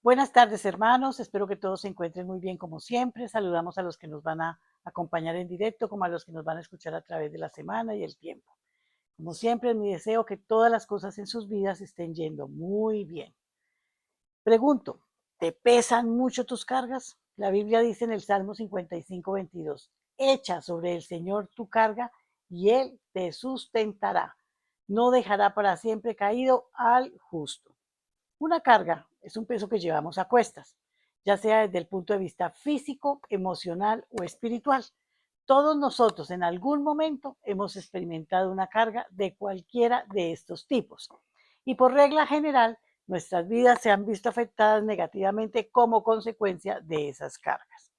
Buenas tardes, hermanos. Espero que todos se encuentren muy bien como siempre. Saludamos a los que nos van a acompañar en directo, como a los que nos van a escuchar a través de la semana y el tiempo. Como siempre, es mi deseo que todas las cosas en sus vidas estén yendo muy bien. Pregunto, ¿te pesan mucho tus cargas? La Biblia dice en el Salmo 55:22, echa sobre el Señor tu carga y Él te sustentará. No dejará para siempre caído al justo. Una carga es un peso que llevamos a cuestas, ya sea desde el punto de vista físico, emocional o espiritual. Todos nosotros en algún momento hemos experimentado una carga de cualquiera de estos tipos. Y por regla general, nuestras vidas se han visto afectadas negativamente como consecuencia de esas cargas.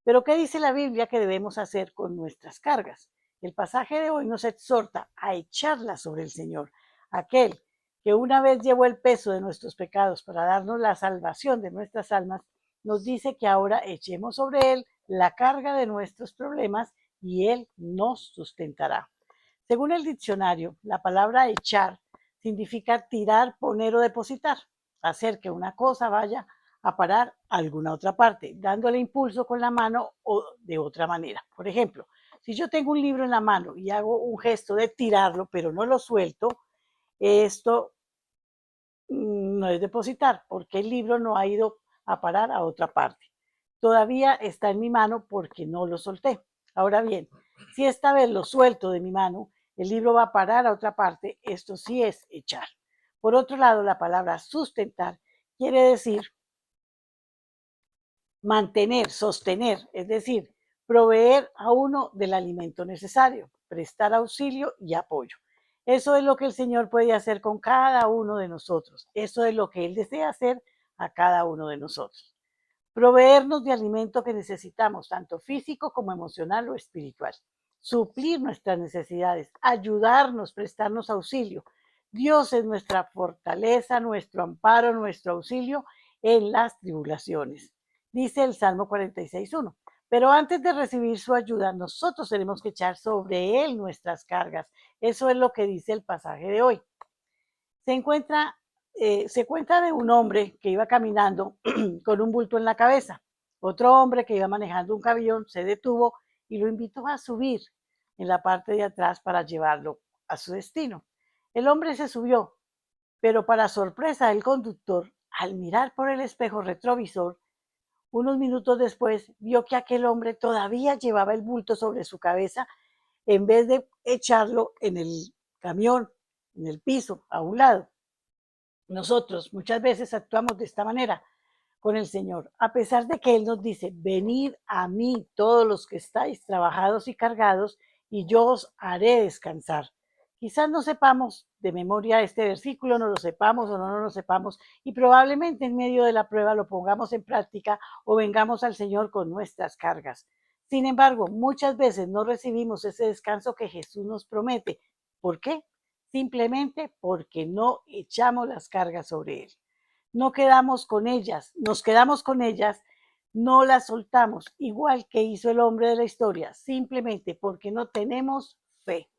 Pero ¿qué dice la Biblia que debemos hacer con nuestras cargas? El pasaje de hoy nos exhorta a echarlas sobre el Señor, aquel que una vez llevó el peso de nuestros pecados para darnos la salvación de nuestras almas, nos dice que ahora echemos sobre Él la carga de nuestros problemas y Él nos sustentará. Según el diccionario, la palabra echar significa tirar, poner o depositar, hacer que una cosa vaya a parar a alguna otra parte, dándole impulso con la mano o de otra manera. Por ejemplo, si yo tengo un libro en la mano y hago un gesto de tirarlo, pero no lo suelto, esto no es depositar, porque el libro no ha ido a parar a otra parte. Todavía está en mi mano porque no lo solté. Ahora bien, si esta vez lo suelto de mi mano, el libro va a parar a otra parte. Esto sí es echar. Por otro lado, la palabra sustentar quiere decir mantener, sostener, es decir, proveer a uno del alimento necesario, prestar auxilio y apoyo. Eso es lo que el Señor puede hacer con cada uno de nosotros. Eso es lo que Él desea hacer a cada uno de nosotros. Proveernos de alimento que necesitamos, tanto físico como emocional o espiritual. Suplir nuestras necesidades, ayudarnos, prestarnos auxilio. Dios es nuestra fortaleza, nuestro amparo, nuestro auxilio en las tribulaciones. Dice el Salmo 46:1. Pero antes de recibir su ayuda, nosotros tenemos que echar sobre Él nuestras cargas. Eso es lo que dice el pasaje de hoy. Se encuentra, se cuenta de un hombre que iba caminando con un bulto en la cabeza. Otro hombre que iba manejando un camión se detuvo y lo invitó a subir en la parte de atrás para llevarlo a su destino. El hombre se subió, pero para sorpresa del conductor, al mirar por el espejo retrovisor, unos minutos después vio que aquel hombre todavía llevaba el bulto sobre su cabeza en vez de echarlo en el camión, en el piso, a un lado. Nosotros muchas veces actuamos de esta manera con el Señor, a pesar de que Él nos dice, venid a mí todos los que estáis trabajados y cargados, y yo os haré descansar. Quizás no sepamos de memoria este versículo, no lo sepamos o no lo sepamos, y probablemente en medio de la prueba lo pongamos en práctica o vengamos al Señor con nuestras cargas. Sin embargo, muchas veces no recibimos ese descanso que Jesús nos promete. ¿Por qué? Simplemente porque no echamos las cargas sobre Él. No quedamos con ellas, nos quedamos con ellas, no las soltamos, igual que hizo el hombre de la historia, simplemente porque no tenemos fe.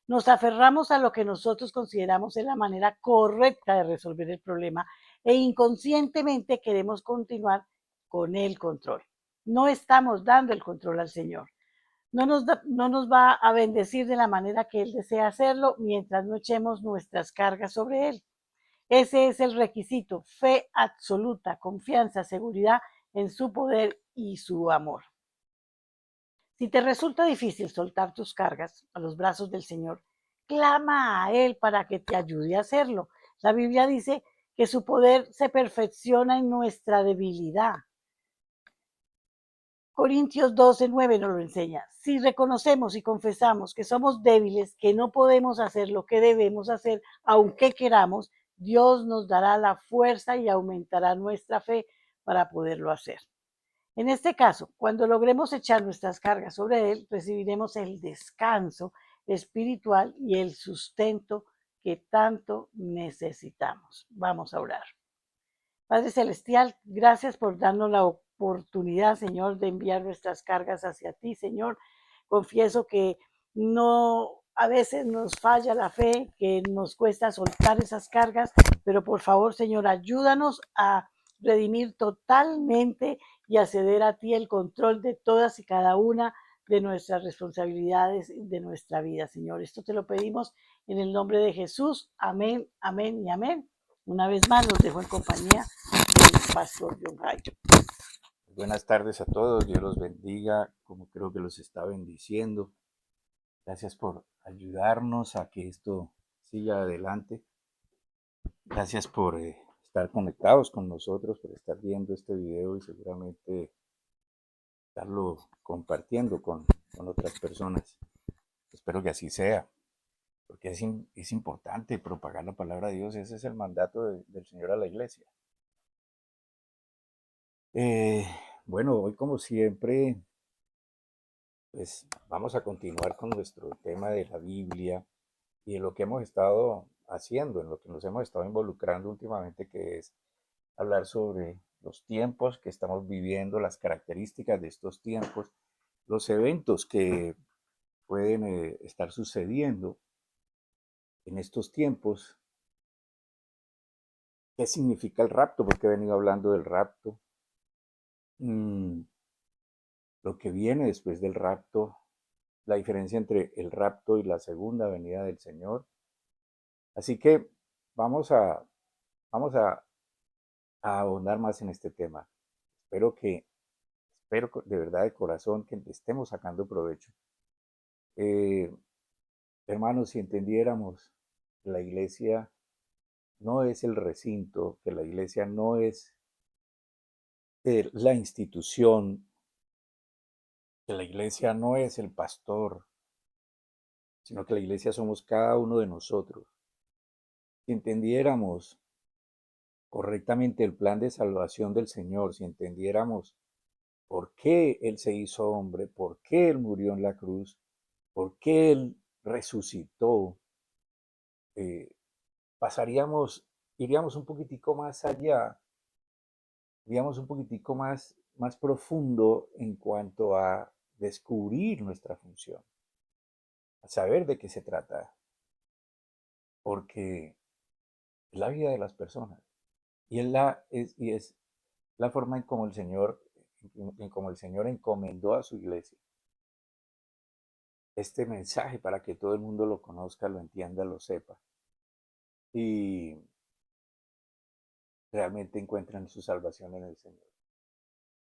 Nos aferramos a lo que nosotros consideramos es la manera correcta de resolver el problema e inconscientemente queremos continuar con el control. No estamos dando el control al Señor. No nos va a bendecir de la manera que Él desea hacerlo mientras no echemos nuestras cargas sobre Él. Ese es el requisito, fe absoluta, confianza, seguridad en su poder y su amor. Si te resulta difícil soltar tus cargas a los brazos del Señor, clama a Él para que te ayude a hacerlo. La Biblia dice que su poder se perfecciona en nuestra debilidad. Corintios 12:9 nos lo enseña. Si reconocemos y confesamos que somos débiles, que no podemos hacer lo que debemos hacer, aunque queramos, Dios nos dará la fuerza y aumentará nuestra fe para poderlo hacer. En este caso, cuando logremos echar nuestras cargas sobre Él, recibiremos el descanso espiritual y el sustento que tanto necesitamos. Vamos a orar. Padre Celestial, gracias por darnos la oportunidad, Señor, de enviar nuestras cargas hacia ti, Señor. Confieso que no, a veces nos falla la fe, que nos cuesta soltar esas cargas, pero por favor, Señor, ayúdanos a redimir totalmente y a ceder a ti el control de todas y cada una de nuestras responsabilidades de nuestra vida, Señor. Esto te lo pedimos en el nombre de Jesús. Amén, amén y amén. Una vez más los dejo en compañía del pastor John Jairo. Buenas tardes a todos, Dios los bendiga, como creo que los está bendiciendo. Gracias por ayudarnos a que esto siga adelante. Gracias por estar conectados con nosotros, por estar viendo este video y seguramente estarlo compartiendo con otras personas. Espero que así sea, porque es importante propagar la palabra de Dios. Ese es el mandato del Señor a la iglesia. Eh, bueno, hoy como siempre, pues vamos a continuar con nuestro tema de la Biblia y de lo que hemos estado haciendo, en lo que nos hemos estado involucrando últimamente, que es hablar sobre los tiempos que estamos viviendo, las características de estos tiempos, los eventos que pueden estar sucediendo en estos tiempos. ¿Qué significa el rapto? Porque he venido hablando del rapto. Lo que viene después del rapto, la diferencia entre el rapto y la segunda venida del Señor. Así que vamos a, vamos a ahondar más en este tema. Espero que, espero de verdad de corazón que estemos sacando provecho. Eh, Hermanos, si entendiéramos que la iglesia no es el recinto, que la iglesia no es la institución, que la iglesia no es el pastor, sino que la iglesia somos cada uno de nosotros. Si entendiéramos correctamente el plan de salvación del Señor, si entendiéramos por qué Él se hizo hombre, por qué Él murió en la cruz, por qué Él resucitó, eh, pasaríamos, iríamos un poquitico más allá, iríamos un poquitico más profundo en cuanto a descubrir nuestra función, a saber de qué se trata, porque es la vida de las personas y es la forma en como el Señor encomendó a su iglesia este mensaje para que todo el mundo lo conozca, lo entienda, lo sepa y realmente encuentren su salvación en el Señor.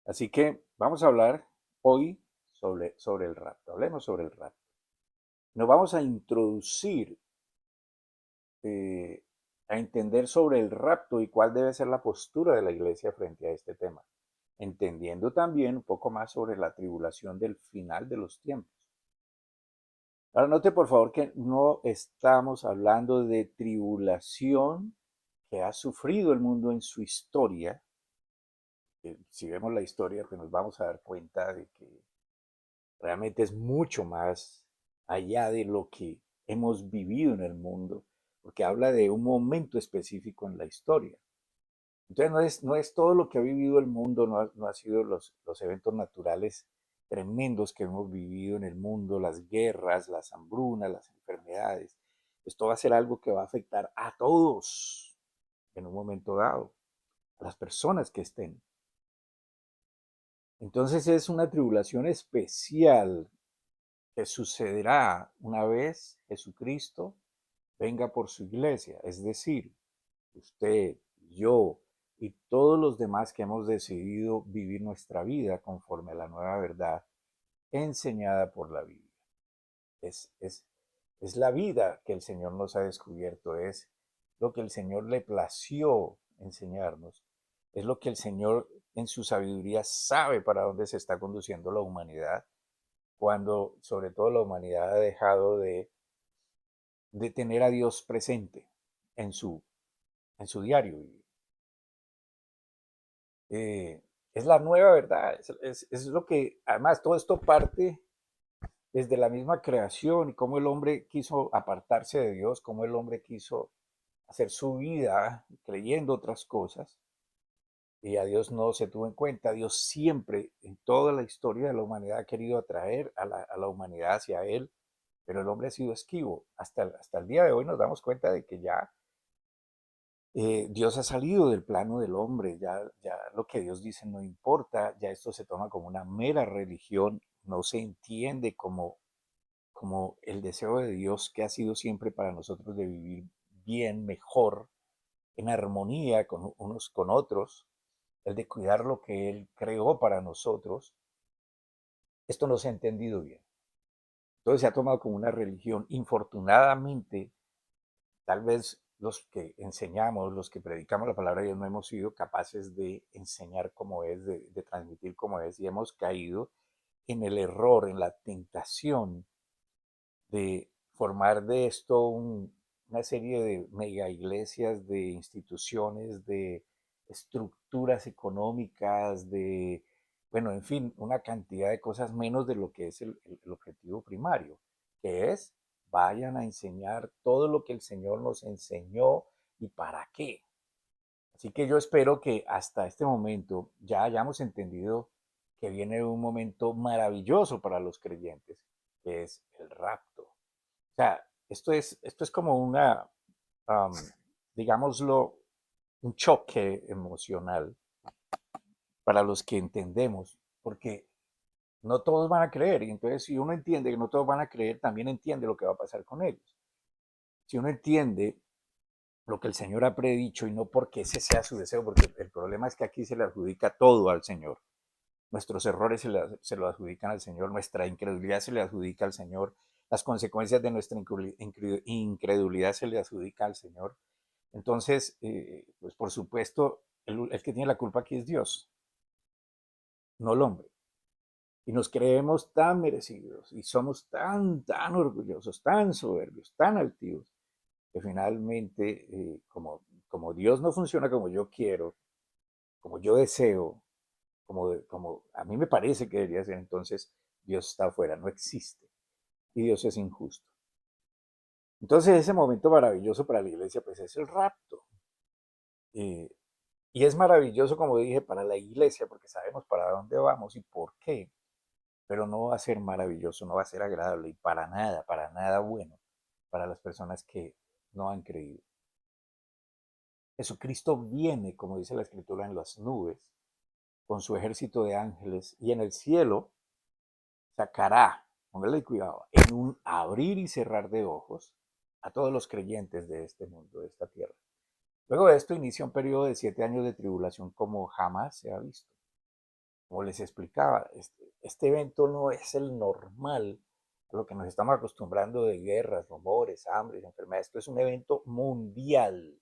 Así que vamos a hablar hoy sobre el rapto. Hablemos sobre el rapto. Nos vamos a introducir a entender sobre el rapto y cuál debe ser la postura de la iglesia frente a este tema, entendiendo también un poco más sobre la tribulación del final de los tiempos. Ahora note por favor que no estamos hablando de tribulación que ha sufrido el mundo en su historia. Si vemos la historia, pues nos vamos a dar cuenta de que realmente es mucho más allá de lo que hemos vivido en el mundo, porque habla de un momento específico en la historia. Entonces no es todo lo que ha vivido el mundo, no ha sido los eventos naturales tremendos que hemos vivido en el mundo, las guerras, las hambrunas, las enfermedades. Esto va a ser algo que va a afectar a todos en un momento dado, a las personas que estén. Entonces es una tribulación especial que sucederá una vez Jesucristo venga por su iglesia, es decir, usted, yo y todos los demás que hemos decidido vivir nuestra vida conforme a la nueva verdad enseñada por la Biblia. Es, es, es la vida que el Señor nos ha descubierto, es lo que el Señor le plació enseñarnos, es lo que el Señor en su sabiduría sabe para dónde se está conduciendo la humanidad, cuando sobre todo la humanidad ha dejado de tener a Dios presente en su diario vivir. Es la nueva verdad, es lo que, además, todo esto parte desde la misma creación y cómo el hombre quiso apartarse de Dios, cómo el hombre quiso hacer su vida creyendo otras cosas y a Dios no se tuvo en cuenta. Dios siempre, en toda la historia de la humanidad, ha querido atraer a la humanidad hacia Él, pero el hombre ha sido esquivo. Hasta el día de hoy nos damos cuenta de que ya Dios ha salido del plano del hombre, ya lo que Dios dice no importa, ya esto se toma como una mera religión, no se entiende como el deseo de Dios que ha sido siempre para nosotros de vivir bien, mejor, en armonía con unos con otros, el de cuidar lo que Él creó para nosotros. Esto no se ha entendido bien. Entonces se ha tomado como una religión. Infortunadamente, tal vez los que enseñamos, los que predicamos la palabra de Dios, no hemos sido capaces de enseñar cómo es, de transmitir cómo es, y hemos caído en el error, en la tentación de formar de esto una serie de mega iglesias, de instituciones, de estructuras económicas, de, bueno, en fin, una cantidad de cosas menos de lo que es el objetivo primario, que es vayan a enseñar todo lo que el Señor nos enseñó y para qué. Así que yo espero que hasta este momento ya hayamos entendido que viene un momento maravilloso para los creyentes, que es el rapto. O sea, esto es como um, digámoslo, un choque emocional para los que entendemos, porque no todos van a creer, y entonces si uno entiende que no todos van a creer, también entiende lo que va a pasar con ellos. Si uno entiende lo que el Señor ha predicho y no porque ese sea su deseo, porque el problema es que aquí se le adjudica todo al Señor. Nuestros errores se lo adjudican al Señor, nuestra incredulidad se le adjudica al Señor, las consecuencias de nuestra incredulidad se le adjudica al Señor. Entonces, pues por supuesto, el que tiene la culpa aquí es Dios, no el hombre. Y nos creemos tan merecidos y somos tan orgullosos, tan soberbios, tan altivos, que finalmente, como Dios no funciona como yo quiero, como yo deseo, como a mí me parece que debería ser, entonces Dios está afuera, no existe. Y Dios es injusto. Entonces ese momento maravilloso para la iglesia, pues es el rapto. Eh, y es maravilloso, como dije, para la iglesia, porque sabemos para dónde vamos y por qué, pero no va a ser maravilloso, no va a ser agradable y para nada bueno para las personas que no han creído. Jesucristo viene, como dice la escritura, en las nubes, con su ejército de ángeles, y en el cielo sacará, póngale cuidado, en un abrir y cerrar de ojos a todos los creyentes de este mundo, de esta tierra. Luego de esto inicia un periodo de 7 años de tribulación como jamás se ha visto. Como les explicaba, este evento no es el normal a lo que nos estamos acostumbrando de guerras, rumores, hambres, enfermedades. Esto es un evento mundial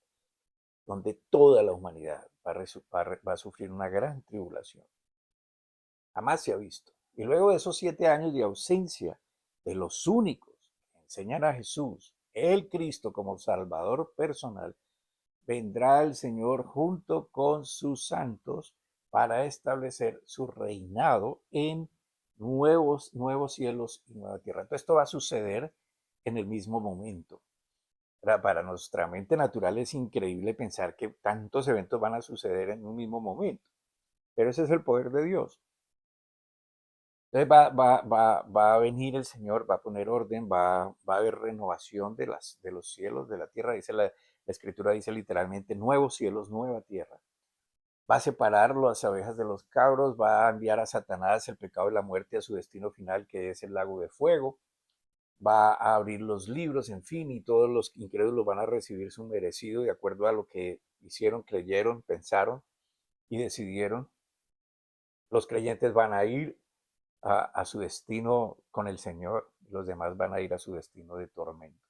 donde toda la humanidad va a sufrir una gran tribulación. Jamás se ha visto. Y luego de esos 7 años de ausencia de los únicos que enseñan a Jesús, el Cristo como Salvador personal, vendrá el Señor junto con sus santos para establecer su reinado en nuevos cielos y nueva tierra. Entonces esto va a suceder en el mismo momento. Para nuestra mente natural es increíble pensar que tantos eventos van a suceder en un mismo momento, pero ese es el poder de Dios. Entonces va a venir el Señor, va a poner orden, va a haber renovación de los cielos, de la tierra. Dice la escritura dice literalmente nuevos cielos, nueva tierra. Va a separar las abejas de los cabros, va a enviar a Satanás el pecado y la muerte a su destino final, que es el lago de fuego. Va a abrir los libros, en fin, y todos los incrédulos van a recibir su merecido de acuerdo a lo que hicieron, creyeron, pensaron y decidieron. Los creyentes van a ir a su destino con el Señor, los demás van a ir a su destino de tormento.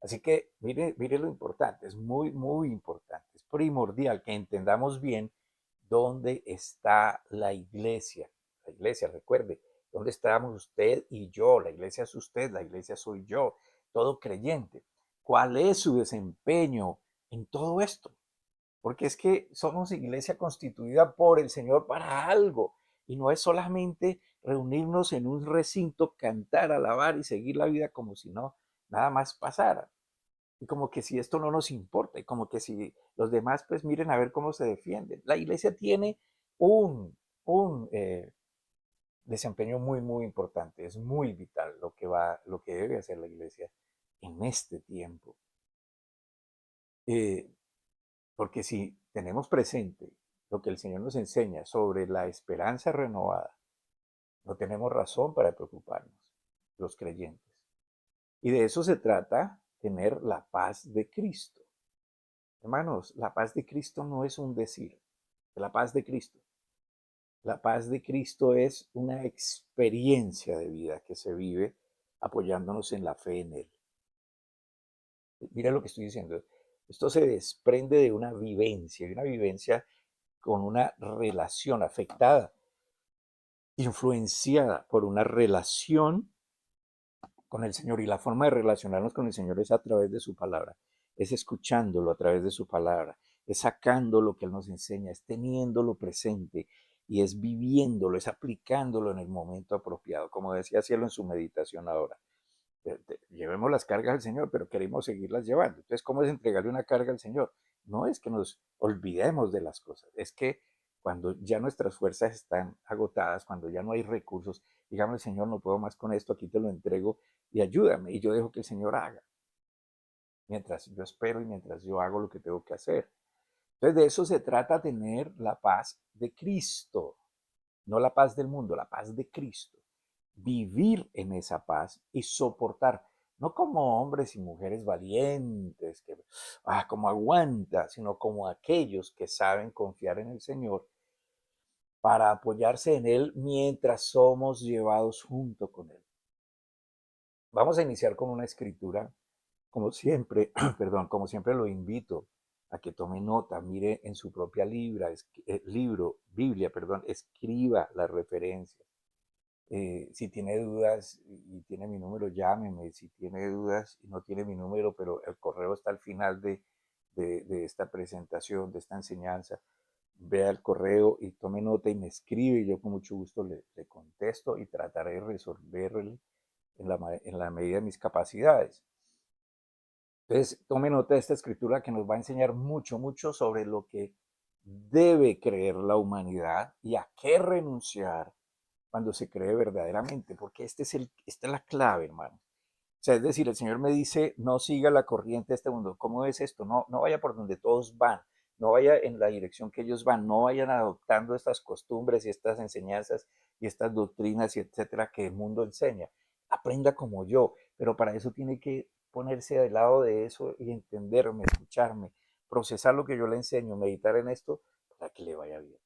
Así que mire lo importante, es muy importante, es primordial que entendamos bien dónde está la iglesia. La iglesia, recuerde, dónde estamos usted y yo, la iglesia es usted, la iglesia soy yo, todo creyente. ¿Cuál es su desempeño en todo esto? Porque es que somos iglesia constituida por el Señor para algo. Y no es solamente reunirnos en un recinto, cantar, alabar y seguir la vida como si no nada más pasara. Y como que si esto no nos importa, y como que si los demás pues miren a ver cómo se defienden. La iglesia tiene un desempeño muy importante, es muy vital lo que debe hacer la iglesia en este tiempo. Eh, Porque si tenemos presente lo que el Señor nos enseña sobre la esperanza renovada, no tenemos razón para preocuparnos, los creyentes. Y de eso se trata, tener la paz de Cristo. Hermanos, la paz de Cristo no es un decir, la paz de Cristo. La paz de Cristo es una experiencia de vida que se vive apoyándonos en la fe en Él. Mira lo que estoy diciendo. Esto se desprende de una vivencia con una relación afectada, influenciada por una relación con el Señor. Y la forma de relacionarnos con el Señor es a través de su palabra, es escuchándolo a través de su palabra, es sacando lo que Él nos enseña, es teniéndolo presente y es viviéndolo, es aplicándolo en el momento apropiado, como decía Cielo en su meditación ahora. Llevemos las cargas al Señor, pero queremos seguirlas llevando. Entonces, ¿cómo es entregarle una carga al Señor? No es que nos olvidemos de las cosas, es que cuando ya nuestras fuerzas están agotadas, cuando ya no hay recursos, digamos, Señor, no puedo más con esto, aquí te lo entrego y ayúdame. Y yo dejo que el Señor haga, mientras yo espero y mientras yo hago lo que tengo que hacer. Entonces, de eso se trata, tener la paz de Cristo, no la paz del mundo, la paz de Cristo. Vivir en esa paz y soportar, no como hombres y mujeres valientes, que como aguanta, sino como aquellos que saben confiar en el Señor para apoyarse en Él mientras somos llevados junto con Él. Vamos a iniciar con una escritura, como siempre, perdón, como siempre lo invito a que tome nota, mire en su propia Biblia, perdón, escriba las referencias. Si tiene dudas y tiene mi número, llámeme. Si tiene dudas y no tiene mi número, pero el correo está al final de esta presentación, de esta enseñanza, vea el correo y tome nota y me escribe y yo con mucho gusto le contesto y trataré de resolverle en la medida de mis capacidades. Entonces, tome nota de esta escritura que nos va a enseñar mucho, mucho sobre lo que debe creer la humanidad y a qué renunciar cuando se cree verdaderamente, porque esta es la clave, hermano. O sea, es decir, el Señor me dice, no siga la corriente de este mundo. ¿Cómo es esto? No, no vaya por donde todos van, no vaya en la dirección que ellos van, no vayan adoptando estas costumbres y estas enseñanzas y estas doctrinas y etcétera que el mundo enseña. Aprenda como yo, pero para eso tiene que ponerse del lado de eso y entenderme, escucharme, procesar lo que yo le enseño, meditar en esto para que le vaya bien.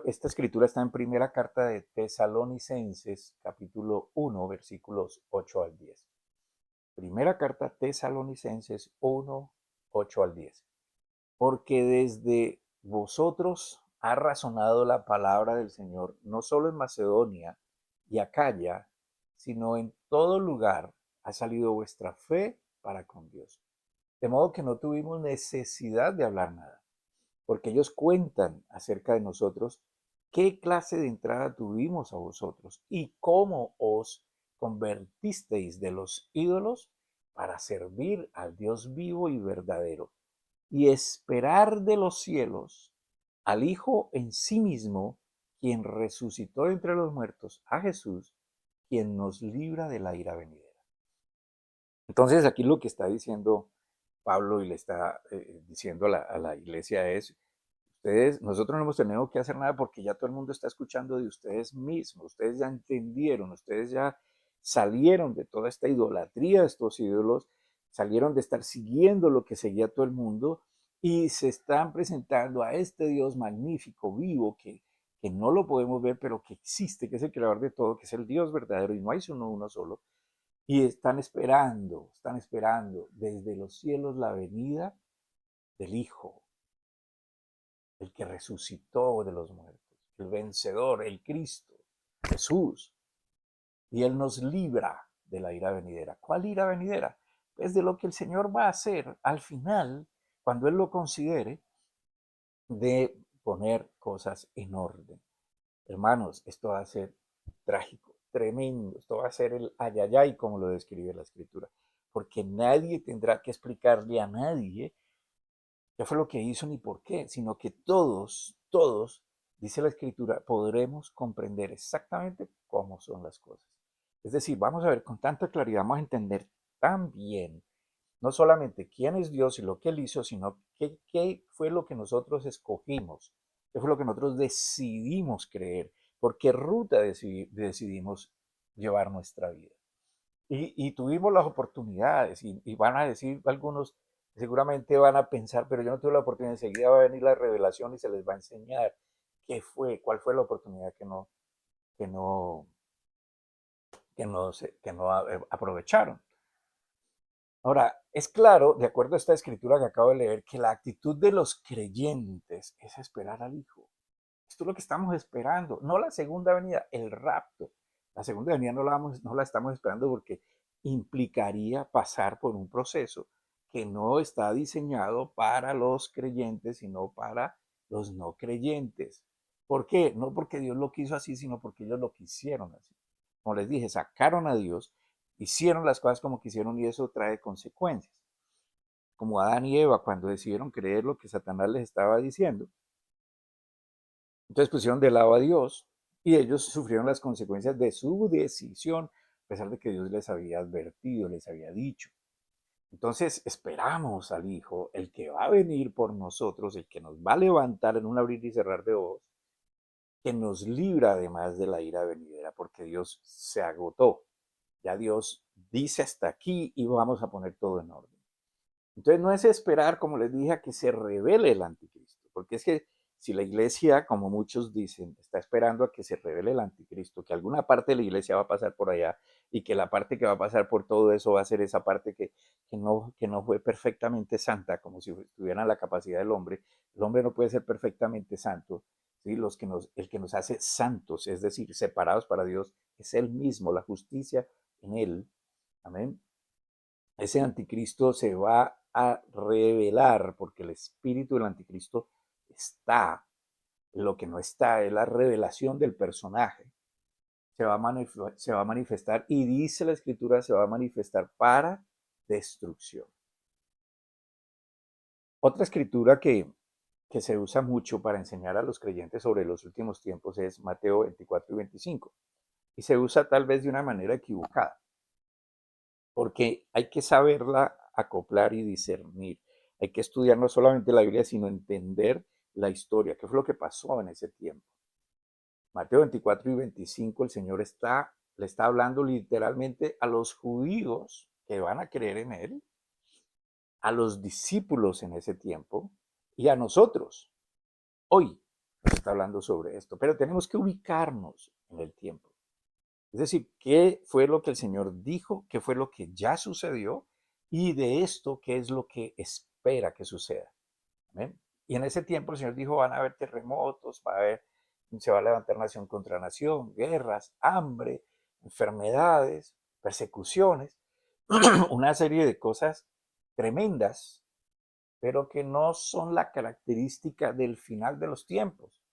Esta escritura está en primera carta de Tesalonicenses, capítulo 1, versículos 8 al 10. Primera carta Tesalonicenses 1, 8 al 10. Porque desde vosotros ha razonado la palabra del Señor, no solo en Macedonia y Acaya, sino en todo lugar ha salido vuestra fe para con Dios. De modo que no tuvimos necesidad de hablar nada, porque ellos cuentan acerca de nosotros qué clase de entrada tuvimos a vosotros y cómo os convertisteis de los ídolos para servir al Dios vivo y verdadero y esperar de los cielos al Hijo en sí mismo, quien resucitó entre los muertos, a Jesús, quien nos libra de la ira venidera. Entonces aquí lo que está diciendo Pablo y le está diciendo a la iglesia es, nosotros no hemos tenido que hacer nada porque ya todo el mundo está escuchando de ustedes mismos, ustedes ya entendieron, ustedes ya salieron de toda esta idolatría de estos ídolos, salieron de estar siguiendo lo que seguía todo el mundo y se están presentando a este Dios magnífico, vivo, que no lo podemos ver, pero que existe, que es el creador de todo, que es el Dios verdadero y no hay sino uno solo. Y están esperando desde los cielos la venida del Hijo, el que resucitó de los muertos, el vencedor, el Cristo, Jesús. Y Él nos libra de la ira venidera. ¿Cuál ira venidera? Pues de lo que el Señor va a hacer al final, cuando Él lo considere, de poner cosas en orden. Hermanos, esto va a ser trágico, tremendo. Esto va a ser el ayayay, como lo describe la Escritura. Porque nadie tendrá que explicarle a nadie qué fue lo que hizo ni por qué, sino que todos, dice la Escritura, podremos comprender exactamente cómo son las cosas. Es decir, vamos a ver con tanta claridad, vamos a entender tan bien, no solamente quién es Dios y lo que Él hizo, sino ¿Qué fue lo que nosotros escogimos? ¿Qué fue lo que nosotros decidimos creer? ¿Por qué ruta decidimos llevar nuestra vida? Y tuvimos las oportunidades y van a decir algunos, seguramente van a pensar, pero yo no tuve la oportunidad, enseguida va a venir la revelación y se les va a enseñar qué fue, cuál fue la oportunidad que no, que no aprovecharon. Ahora, es claro, de acuerdo a esta escritura que acabo de leer, que la actitud de los creyentes es esperar al Hijo. Esto es lo que estamos esperando, no la segunda venida, el rapto. La segunda venida no la estamos esperando porque implicaría pasar por un proceso que no está diseñado para los creyentes, sino para los no creyentes. ¿Por qué? No porque Dios lo quiso así, sino porque ellos lo quisieron así. Como les dije, sacaron a Dios, hicieron las cosas como quisieron y eso trae consecuencias. Como Adán y Eva cuando decidieron creer lo que Satanás les estaba diciendo, entonces pusieron de lado a Dios y ellos sufrieron las consecuencias de su decisión, a pesar de que Dios les había advertido, les había dicho. Entonces esperamos al Hijo, el que va a venir por nosotros, el que nos va a levantar en un abrir y cerrar de ojos, que nos libra además de la ira venidera, porque Dios se agotó. Ya Dios dice hasta aquí y vamos a poner todo en orden. Entonces no es esperar, como les dije, a que se revele el anticristo, porque es que si la iglesia, como muchos dicen, está esperando a que se revele el anticristo, que alguna parte de la iglesia va a pasar por allá y que la parte que va a pasar por todo eso va a ser esa parte que no fue perfectamente santa, como si tuviera la capacidad del hombre. El hombre no puede ser perfectamente santo. ¿Sí? El que nos hace santos, es decir, separados para Dios, es Él mismo, la justicia en Él. Amén. Ese anticristo se va a revelar porque el espíritu del anticristo está. Lo que no está es la revelación del personaje. Se va a manifestar y dice la escritura, se va a manifestar para destrucción. Otra escritura que se usa mucho para enseñar a los creyentes sobre los últimos tiempos es Mateo 24 y 25. Y se usa tal vez de una manera equivocada, porque hay que saberla acoplar y discernir. Hay que estudiar no solamente la Biblia, sino entender la historia, qué fue lo que pasó en ese tiempo. Mateo 24 y 25, el Señor le está hablando literalmente a los judíos que van a creer en Él, a los discípulos en ese tiempo y a nosotros. Hoy nos está hablando sobre esto, pero tenemos que ubicarnos en el tiempo. Es decir, ¿qué fue lo que el Señor dijo? ¿Qué fue lo que ya sucedió? Y de esto, ¿qué es lo que espera que suceda? ¿Amén? Y en ese tiempo el Señor dijo, van a haber terremotos, se va a levantar nación contra nación, guerras, hambre, enfermedades, persecuciones, una serie de cosas tremendas, pero que no son la característica del final de los tiempos.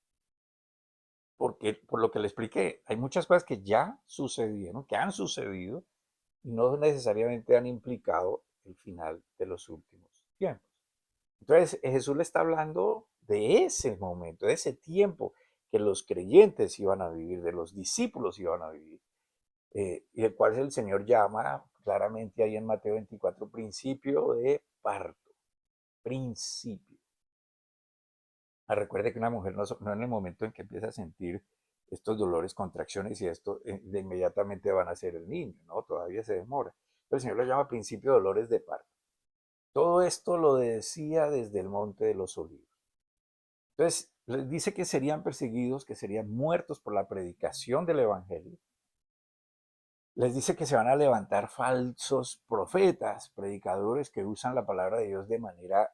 Porque, por lo que le expliqué, hay muchas cosas que ya sucedieron, que han sucedido, y no necesariamente han implicado el final de los últimos tiempos. Entonces, Jesús le está hablando de ese momento, de ese tiempo que los creyentes iban a vivir, de los discípulos iban a vivir, y el cual el Señor llama claramente ahí en Mateo 24, principio de parto, principio. Recuerde que una mujer no en el momento en que empieza a sentir estos dolores, contracciones y esto, de inmediatamente van a ser el niño, ¿no? Todavía se demora. Pero el Señor lo llama principio de dolores de parto. Todo esto lo decía desde el Monte de los Olivos. Entonces, les dice que serían perseguidos, que serían muertos por la predicación del Evangelio. Les dice que se van a levantar falsos profetas, predicadores que usan la palabra de Dios de manera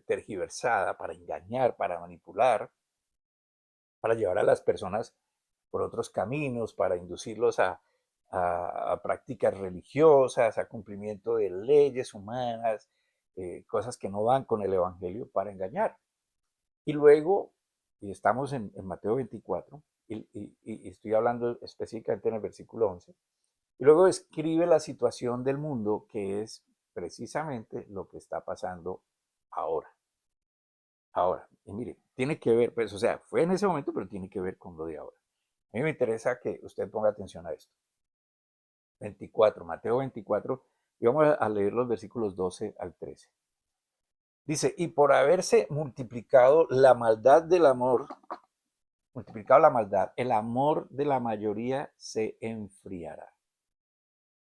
tergiversada para engañar, para manipular, para llevar a las personas por otros caminos, para inducirlos a prácticas religiosas, a cumplimiento de leyes humanas, cosas que no van con el Evangelio para engañar. Y luego, y estamos en Mateo 24, y estoy hablando específicamente en el versículo 11, y luego describe la situación del mundo que es precisamente lo que está pasando ahora. Ahora, y mire, tiene que ver, pues, o sea, fue en ese momento, pero tiene que ver con lo de ahora. A mí me interesa que usted ponga atención a esto. 24, Mateo 24, y vamos a leer los versículos 12 al 13. Dice, y por haberse multiplicado la maldad del amor, multiplicado la maldad, el amor de la mayoría se enfriará.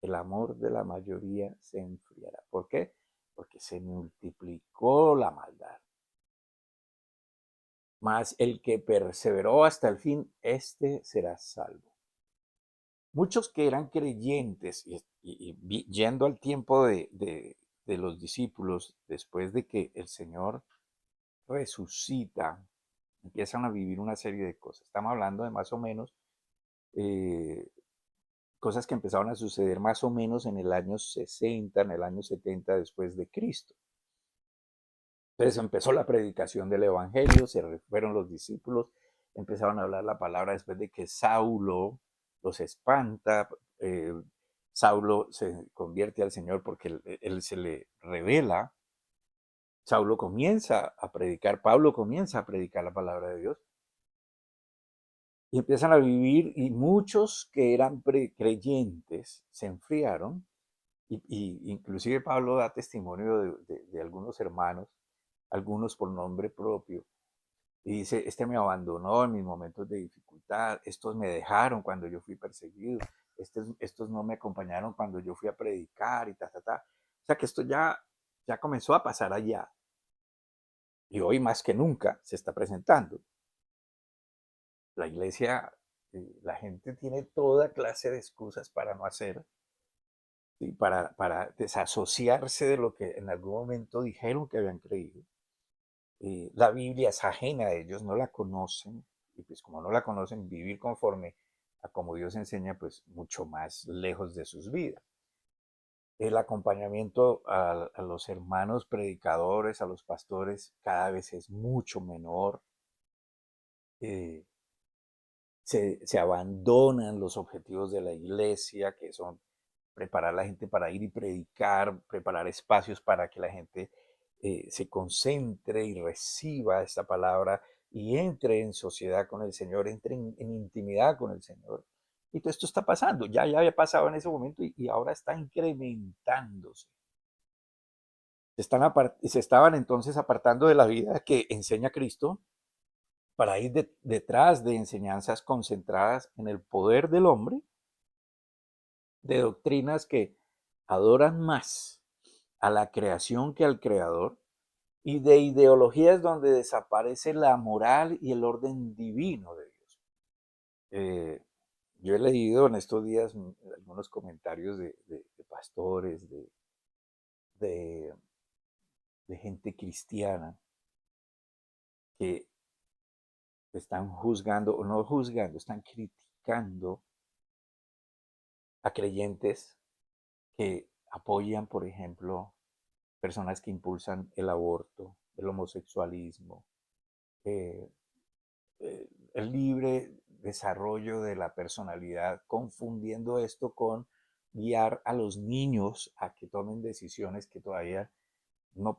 El amor de la mayoría se enfriará. ¿Por qué? Porque se multiplicó la maldad. Mas el que perseveró hasta el fin, este será salvo. Muchos que eran creyentes, yendo al tiempo de los discípulos, después de que el Señor resucita, empiezan a vivir una serie de cosas. Estamos hablando de más o menos eh, cosas que empezaron a suceder más o menos en el año 60, en el año 70 después de Cristo. Entonces empezó la predicación del Evangelio, se fueron los discípulos, empezaron a hablar la palabra después de que Saulo los espanta. eh, Saulo se convierte al Señor porque él se le revela. Saulo comienza a predicar, Pablo comienza a predicar la palabra de Dios. Y empiezan a vivir, y muchos que eran creyentes se enfriaron, y inclusive Pablo da testimonio de algunos hermanos, algunos por nombre propio, y dice, este me abandonó en mis momentos de dificultad, estos me dejaron cuando yo fui perseguido, estos no me acompañaron cuando yo fui a predicar y ta, ta, ta. O sea que esto ya comenzó a pasar allá, y hoy más que nunca se está presentando. La iglesia, la gente tiene toda clase de excusas para no hacer, ¿sí? Para desasociarse de lo que en algún momento dijeron que habían creído. La Biblia es ajena a ellos, no la conocen, y pues como no la conocen, vivir conforme a como Dios enseña, pues mucho más lejos de sus vidas. El acompañamiento a los hermanos predicadores, a los pastores, cada vez es mucho menor. Eh, se abandonan los objetivos de la iglesia, que son preparar a la gente para ir y predicar, preparar espacios para que la gente se concentre y reciba esta palabra y entre en sociedad con el Señor, entre en intimidad con el Señor. Y todo esto está pasando, ya había pasado en ese momento, y ahora está incrementándose. Se estaban entonces apartando de la vida que enseña Cristo para ir detrás de enseñanzas concentradas en el poder del hombre, de doctrinas que adoran más a la creación que al creador, y de ideologías donde desaparece la moral y el orden divino de Dios. Eh, yo he leído en estos días algunos comentarios de pastores, de, de gente cristiana que están juzgando, o no juzgando, están criticando a creyentes que apoyan, por ejemplo, personas que impulsan el aborto, el homosexualismo, eh, el libre desarrollo de la personalidad, confundiendo esto con guiar a los niños a que tomen decisiones que todavía no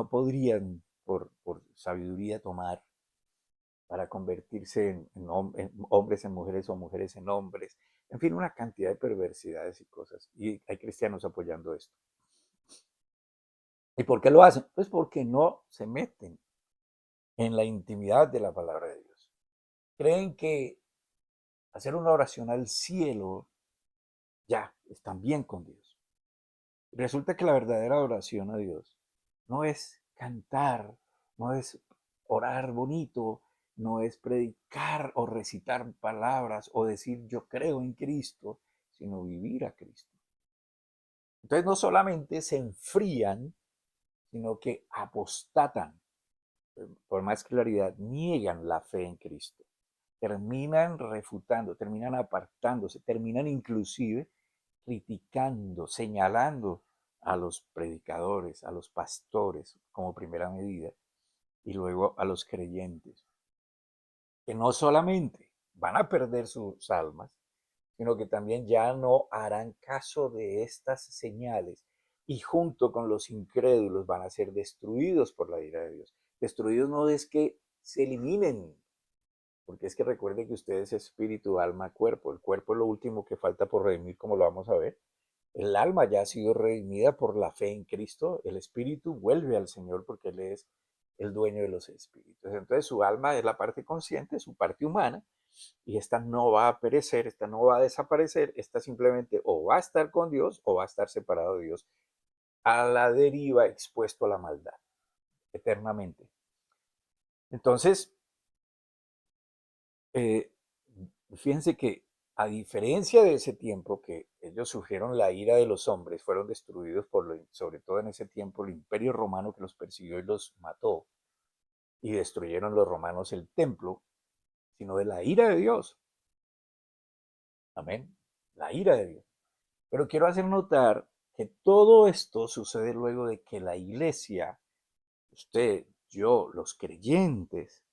podrían por sabiduría tomar, para convertirse en hombres en mujeres o mujeres en hombres. En fin, una cantidad de perversidades y cosas. Y hay cristianos apoyando esto. ¿Y por qué lo hacen? Pues porque no se meten en la intimidad de la palabra de Dios. Creen que hacer una oración al cielo, ya están bien con Dios. Resulta que la verdadera oración a Dios no es cantar, no es orar bonito, no es predicar o recitar palabras o decir yo creo en Cristo, sino vivir a Cristo. Entonces no solamente se enfrían, sino que apostatan, por más claridad, niegan la fe en Cristo. Terminan refutando, terminan apartándose, terminan inclusive criticando, señalando a los predicadores, a los pastores como primera medida, y luego a los creyentes, que no solamente van a perder sus almas, sino que también ya no harán caso de estas señales, y junto con los incrédulos van a ser destruidos por la ira de Dios. Destruidos no es que se eliminen, porque es que recuerde que usted es espíritu, alma, cuerpo. El cuerpo es lo último que falta por redimir, como lo vamos a ver. El alma ya ha sido redimida por la fe en Cristo, el espíritu vuelve al Señor porque Él es el dueño de los espíritus. Entonces su alma es la parte consciente, su parte humana, y esta no va a perecer, esta no va a desaparecer, esta simplemente o va a estar con Dios o va a estar separado de Dios, a la deriva, expuesto a la maldad, eternamente. Entonces, eh, fíjense que a diferencia de ese tiempo que ellos sufrieron la ira de los hombres, fueron destruidos sobre todo en ese tiempo, el imperio romano que los persiguió y los mató, y destruyeron los romanos el templo, sino de la ira de Dios. Amén. La ira de Dios. Pero quiero hacer notar que todo esto sucede luego de que la iglesia, usted, yo, los creyentes,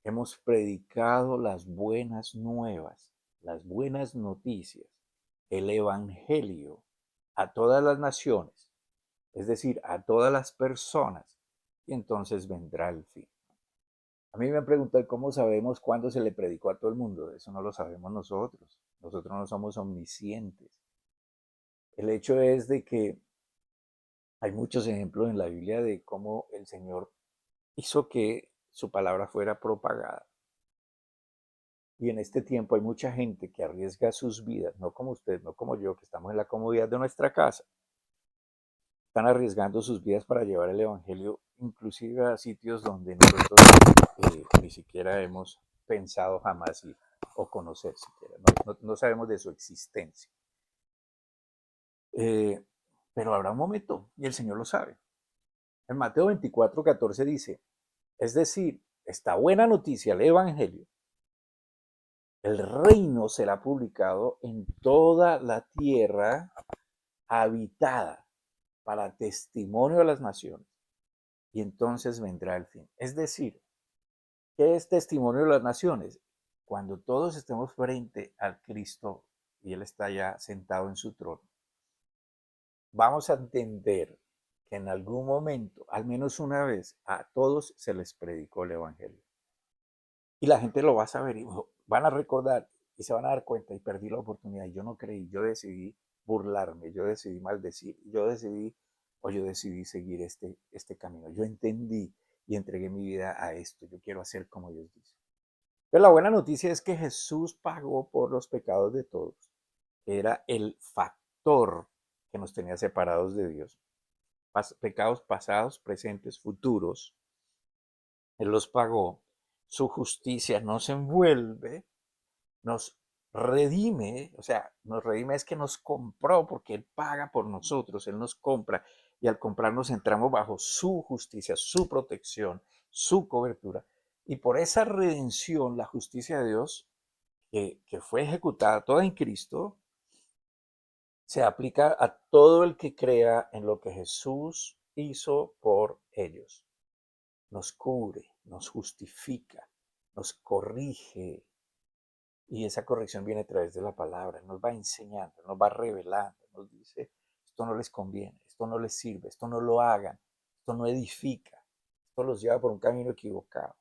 hemos predicado las buenas nuevas, las buenas noticias, el evangelio a todas las naciones, es decir, a todas las personas, y entonces vendrá el fin. A mí me han preguntado cómo sabemos cuándo se le predicó a todo el mundo. Eso no lo sabemos nosotros. Nosotros no somos omniscientes. El hecho es de que hay muchos ejemplos en la Biblia de cómo el Señor hizo que su palabra fuera propagada. Y en este tiempo hay mucha gente que arriesga sus vidas, no como usted, no como yo, que estamos en la comodidad de nuestra casa. Están arriesgando sus vidas para llevar el Evangelio, inclusive a sitios donde nosotros ni siquiera hemos pensado jamás ir o conocer siquiera. No sabemos de su existencia. Pero habrá un momento, y el Señor lo sabe. En Mateo 24:14 dice, es decir, esta buena noticia, el Evangelio, el reino será publicado en toda la tierra habitada para testimonio de las naciones, y entonces vendrá el fin. Es decir, ¿qué es testimonio de las naciones? Cuando todos estemos frente al Cristo y Él está ya sentado en su trono, vamos a entender que en algún momento, al menos una vez, a todos se les predicó el Evangelio. Y la gente lo va a saber y van a recordar y se van a dar cuenta y perdí la oportunidad. Yo no creí, yo decidí burlarme, yo decidí maldecir, yo decidí seguir este camino. Yo entendí y entregué mi vida a esto. Yo quiero hacer como Dios dice. Pero la buena noticia es que Jesús pagó por los pecados de todos. Era el factor que nos tenía separados de Dios. Pecados pasados, presentes, futuros. Él los pagó. Su justicia nos envuelve, nos redime, o sea, nos redime es que nos compró porque Él paga por nosotros, Él nos compra y al comprarnos entramos bajo su justicia, su protección, su cobertura. Y por esa redención, la justicia de Dios, que fue ejecutada toda en Cristo, se aplica a todo el que crea en lo que Jesús hizo por ellos. Nos cubre, nos justifica, nos corrige, y esa corrección viene a través de la palabra, nos va enseñando, nos va revelando, nos dice, esto no les conviene, esto no les sirve, esto no lo hagan, esto no edifica, esto los lleva por un camino equivocado.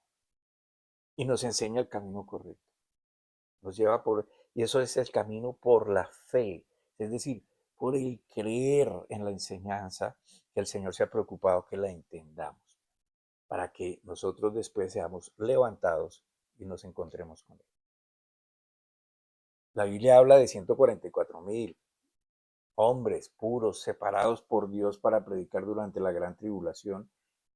Y nos enseña el camino correcto. Nos lleva y eso es el camino por la fe, es decir, por el creer en la enseñanza que el Señor se ha preocupado que la entendamos, para que nosotros después seamos levantados y nos encontremos con Él. La Biblia habla de 144,000 hombres puros, separados por Dios para predicar durante la gran tribulación,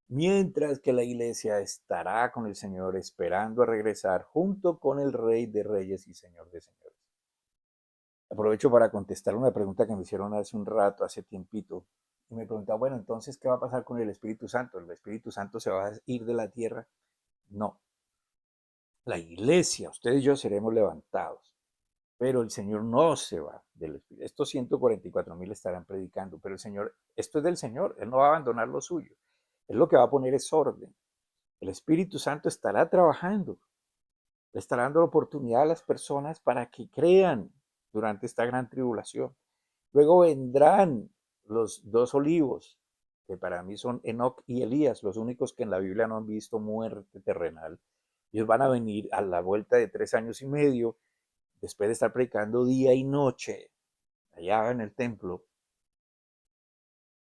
mientras que la iglesia estará con el Señor esperando a regresar junto con el Rey de Reyes y Señor de Señores. Aprovecho para contestar una pregunta que me hicieron hace un rato, hace tiempito, y me preguntaba, bueno, entonces, ¿qué va a pasar con el Espíritu Santo? ¿El Espíritu Santo se va a ir de la tierra? No. La iglesia, usted y yo seremos levantados. Pero el Señor no se va del Espíritu. Estos 144,000 estarán predicando, pero el Señor, esto es del Señor, Él no va a abandonar lo suyo. Él lo que va a poner es orden. El Espíritu Santo estará trabajando, le estará dando la oportunidad a las personas para que crean durante esta gran tribulación. Luego vendrán los dos olivos, que para mí son Enoc y Elías, los únicos que en la Biblia no han visto muerte terrenal. Ellos van a venir a la vuelta de 3 años y medio después de estar predicando día y noche allá en el templo,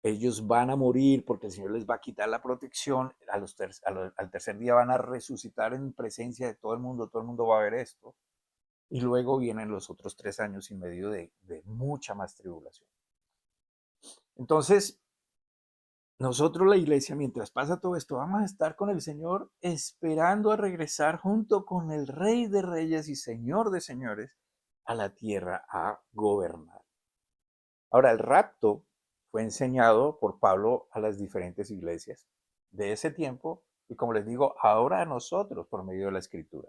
ellos van a morir porque el Señor les va a quitar la protección, al tercer día van a resucitar en presencia de todo el mundo va a ver esto, y luego vienen los otros 3 años y medio de mucha más tribulación. Entonces, nosotros la iglesia, mientras pasa todo esto, vamos a estar con el Señor esperando a regresar junto con el Rey de Reyes y Señor de Señores a la tierra a gobernar. Ahora, el rapto fue enseñado por Pablo a las diferentes iglesias de ese tiempo y, como les digo, ahora a nosotros por medio de la Escritura,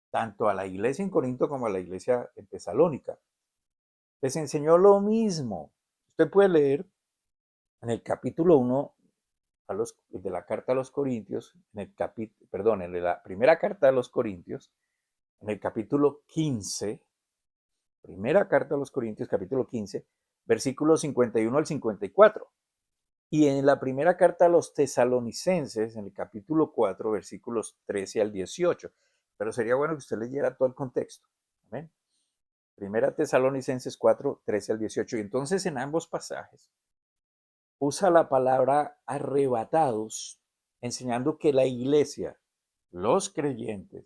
tanto a la iglesia en Corinto como a la iglesia en Tesalónica. Les enseñó lo mismo. Usted puede leer en el capítulo 1 de la carta a los Corintios, en la primera carta a los Corintios, en el capítulo 15, primera carta a los Corintios, capítulo 15, versículos 51 al 54. Y en la primera carta a los tesalonicenses, en el capítulo 4, versículos 13 al 18. Pero sería bueno que usted leyera todo el contexto. ¿Amén? Primera Tesalonicenses 4, 13 al 18. Y entonces en ambos pasajes usa la palabra arrebatados, enseñando que la iglesia, los creyentes,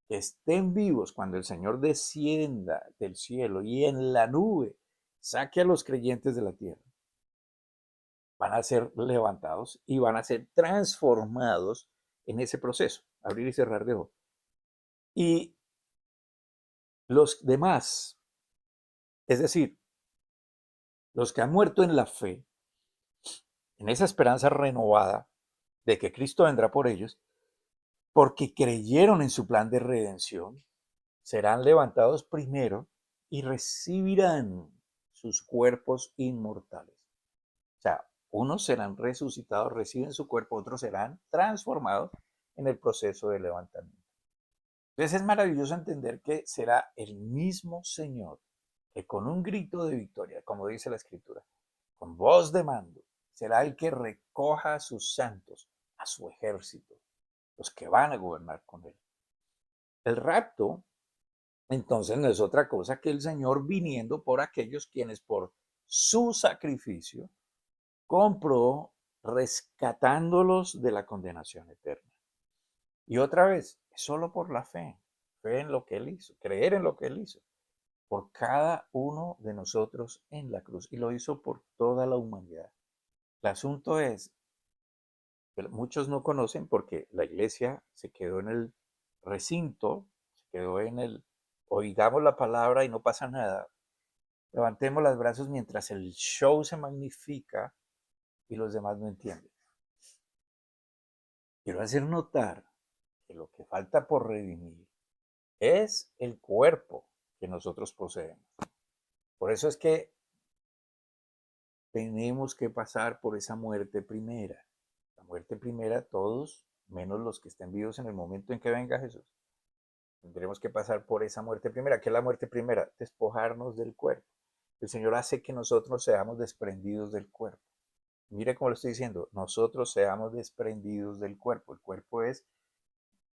que estén vivos cuando el Señor descienda del cielo y en la nube saque a los creyentes de la tierra, van a ser levantados y van a ser transformados en ese proceso, abrir y cerrar de ojos. Y los demás, es decir, los que han muerto en la fe, en esa esperanza renovada de que Cristo vendrá por ellos, porque creyeron en su plan de redención, serán levantados primero y recibirán sus cuerpos inmortales. O sea, unos serán resucitados, reciben su cuerpo, otros serán transformados en el proceso de levantamiento. Entonces es maravilloso entender que será el mismo Señor que con un grito de victoria, como dice la Escritura, con voz de mando, será el que recoja a sus santos, a su ejército, los que van a gobernar con él. El rapto, entonces, no es otra cosa que el Señor viniendo por aquellos quienes por su sacrificio compró, rescatándolos de la condenación eterna. Y otra vez, solo por la fe en lo que Él hizo, creer en lo que Él hizo, por cada uno de nosotros en la cruz. Y lo hizo por toda la humanidad. El asunto es, que muchos no conocen porque la iglesia se quedó en el recinto, se quedó en el, oigamos la palabra y no pasa nada. Levantemos los brazos mientras el show se magnifica y los demás no entienden. Quiero hacer notar que lo que falta por redimir es el cuerpo que nosotros poseemos. Por eso es que tenemos que pasar por esa muerte primera. La muerte primera, todos, menos los que estén vivos en el momento en que venga Jesús. Tendremos que pasar por esa muerte primera. ¿Qué es la muerte primera? Despojarnos del cuerpo. El Señor hace que nosotros seamos desprendidos del cuerpo. Mire cómo lo estoy diciendo, nosotros seamos desprendidos del cuerpo. El cuerpo es,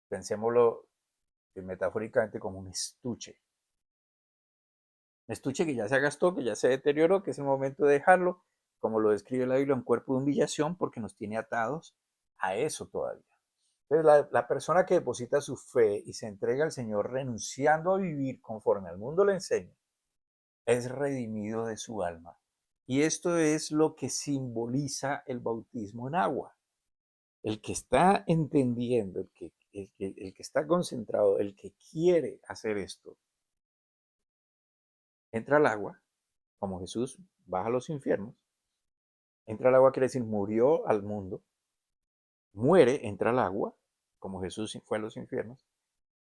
pensémoslo metafóricamente, como un estuche. Un estuche que ya se gastó, que ya se deterioró, que es el momento de dejarlo, como lo describe la Biblia, un cuerpo de humillación porque nos tiene atados a eso todavía. Entonces, la persona que deposita su fe y se entrega al Señor renunciando a vivir conforme al mundo le enseña, es redimido de su alma. Y esto es lo que simboliza el bautismo en agua. El que está entendiendo, el que está concentrado, el que quiere hacer esto, entra al agua, como Jesús baja a los infiernos. Entra al agua quiere decir murió al mundo, muere, entra al agua, como Jesús fue a los infiernos,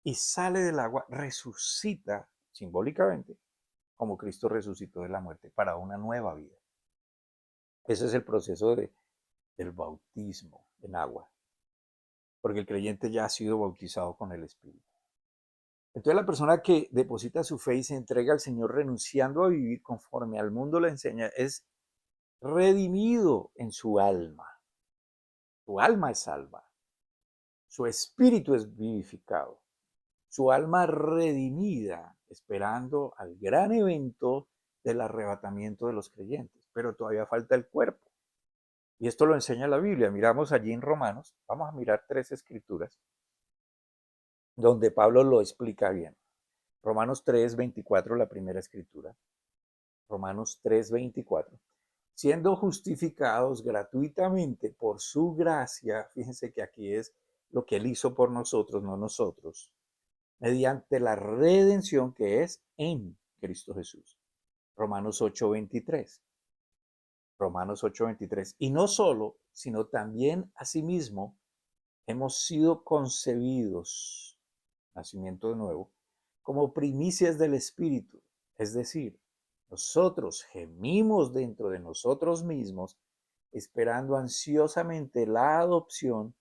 y sale del agua, resucita simbólicamente, como Cristo resucitó de la muerte, para una nueva vida. Ese es el proceso del bautismo en agua, porque el creyente ya ha sido bautizado con el Espíritu. Entonces la persona que deposita su fe y se entrega al Señor renunciando a vivir conforme al mundo le enseña, es redimido en su alma. Su alma es salva. Su espíritu es vivificado. Su alma redimida, esperando al gran evento del arrebatamiento de los creyentes. Pero todavía falta el cuerpo. Y esto lo enseña la Biblia. Miramos allí en Romanos, vamos a mirar 3 escrituras donde Pablo lo explica bien. Romanos 3:24, la primera escritura. Romanos 3:24. Siendo justificados gratuitamente por su gracia, fíjense que aquí es lo que él hizo por nosotros, no nosotros, mediante la redención que es en Cristo Jesús. Romanos 8:23. Romanos 8:23. Y no solo, sino también asimismo hemos sido concebidos, nacimiento de nuevo, como primicias del Espíritu. Es decir, nosotros gemimos dentro de nosotros mismos, esperando ansiosamente la adopción,